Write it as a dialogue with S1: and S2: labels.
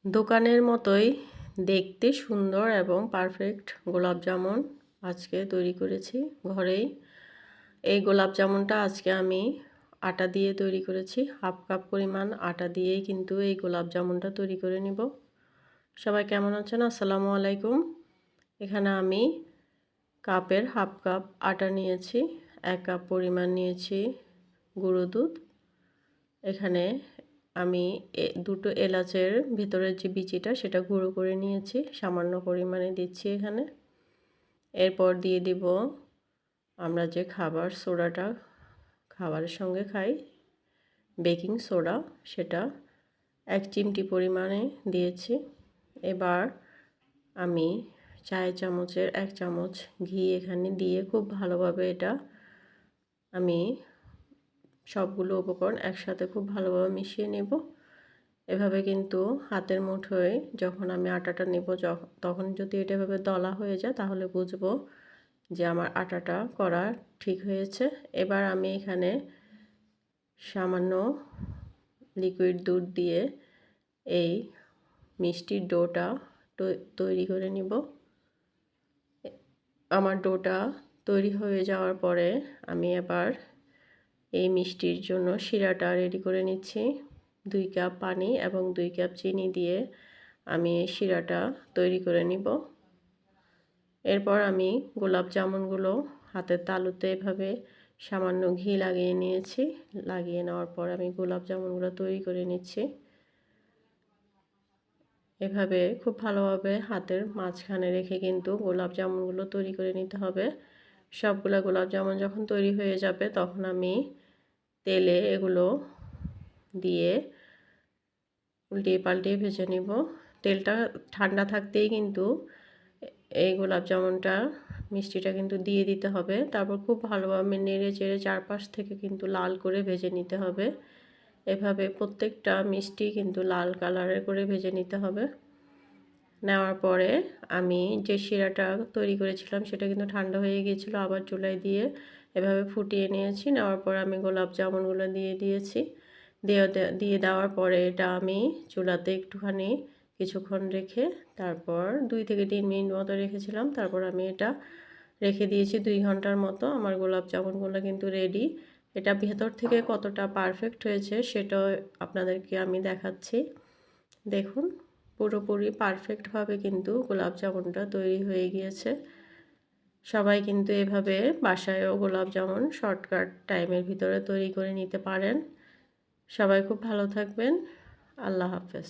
S1: দোকানের মতোই দেখতে সুন্দর এবং পারফেক্ট গোলাপ জামুন আজকে তৈরি করেছি ঘরেই। এই গোলাপ জামুনটা আজকে আমি আটা দিয়ে তৈরি করেছি। হাফ কাপ পরিমাণ আটা দিয়েই কিন্তু এই গোলাপ জামুনটা তৈরি করে নিব। সবাই কেমন আছেন? আসসালামু আলাইকুম। এখানে আমি কাপের হাফ কাপ আটা নিয়েছি, 1 কাপ পরিমাণ নিয়েছি গুঁড়ো দুধ। এখানে আমি দুটো এলাচের ভিতরের যে বিচিটা সেটা গুঁড়ো করে নিয়েছি, সামান্য পরিমাণে দিচ্ছি এখানে। এরপর দিয়ে দিব আমরা যে খাবার সোডাটা খাবারের সঙ্গে খাই, বেকিং সোডা, সেটা 1 চিমটি পরিমাণে দিয়েছি। এবার আমি চায়ের চামচের 1 চামচ ঘি এখানে দিয়ে খুব ভালোভাবে এটা আমি সবগুলো উপকরণ একসাথে খুব ভালোভাবে মিশিয়ে নেব। এভাবে কিন্তু হাতের মুঠোয় যখন আমি আটাটা নেব তখন যদি এটা এভাবে দলা হয়ে যায় তাহলে বুঝবো যে আমার আটাটা করা ঠিক হয়েছে। এবার আমি এখানে সামান্য লিকুইড দুধ দিয়ে এই মিষ্টির ডোটা তৈরি করে নিব। আমার ডোটা তৈরি হয়ে যাওয়ার পরে আমি এবার এই মিষ্টির জন্য শিরাটা রেডি করে নিচ্ছি। 2 কাপ পানি এবং 2 কাপ চিনি দিয়ে আমি এই শিরাটা তৈরি করে নিব। এরপর আমি গোলাপ জামুনগুলো হাতের তালুতে এভাবে সামান্য ঘি লাগিয়ে নিয়েছি। লাগিয়ে নেওয়ার পর আমি গোলাপ জামুনগুলো তৈরি করে নিচ্ছি। এভাবে খুব ভালোভাবে হাতের মাঝখানে রেখে কিন্তু গোলাপ জামুনগুলো তৈরি করে নিতে হবে। সবগুলা গোলাপ জামুন যখন তৈরি হয়ে যাবে তখন আমি তেলে এগুলো দিয়ে উল্টিয়ে পাল্টিয়ে ভেজে নিব। তেলটা ঠান্ডা থাকতেই কিন্তু এই গোলাপ জামুনটা মিষ্টিটা কিন্তু দিয়ে দিতে হবে। তারপর খুব ভালোভাবে নেড়ে চেড়ে চারপাশ থেকে কিন্তু লাল করে ভেজে নিতে হবে। এভাবে প্রত্যেকটা মিষ্টি কিন্তু লাল কালারের করে ভেজে নিতে হবে। নেওয়ার পরে আমি যে শিরাটা তৈরি করেছিলাম সেটা কিন্তু ঠান্ডা হয়ে গিয়েছিল, আবার চুলায় দিয়ে এভাবে ফুটিয়ে নিয়েছি। নেওয়ার পর আমি গোলাপ জামুনগুলো দিয়ে দিয়েছি। দিয়ে দেওয়ার পরে এটা আমি চুলাতে একটুখানি কিছুক্ষণ রেখে তারপর 2 থেকে 3 মিনিট মতো রেখেছিলাম। তারপর আমি এটা রেখে দিয়েছি 2 ঘন্টার মতো। আমার গোলাপ জামুনগুলো কিন্তু রেডি। এটা ভেতর থেকে কতটা পারফেক্ট হয়েছে সেটাও আপনাদেরকে আমি দেখাচ্ছি। দেখুন, পুরোপুরি পারফেক্টভাবে কিন্তু গোলাপ জামুনটা তৈরি হয়ে গিয়েছে। সবাই কিন্তু এভাবে বাসায়ও গোলাপ জামুন শর্টকাট টাইমের ভিতরে তৈরি করে নিতে পারেন। সবাই খুব ভালো থাকবেন। আল্লাহ হাফেজ।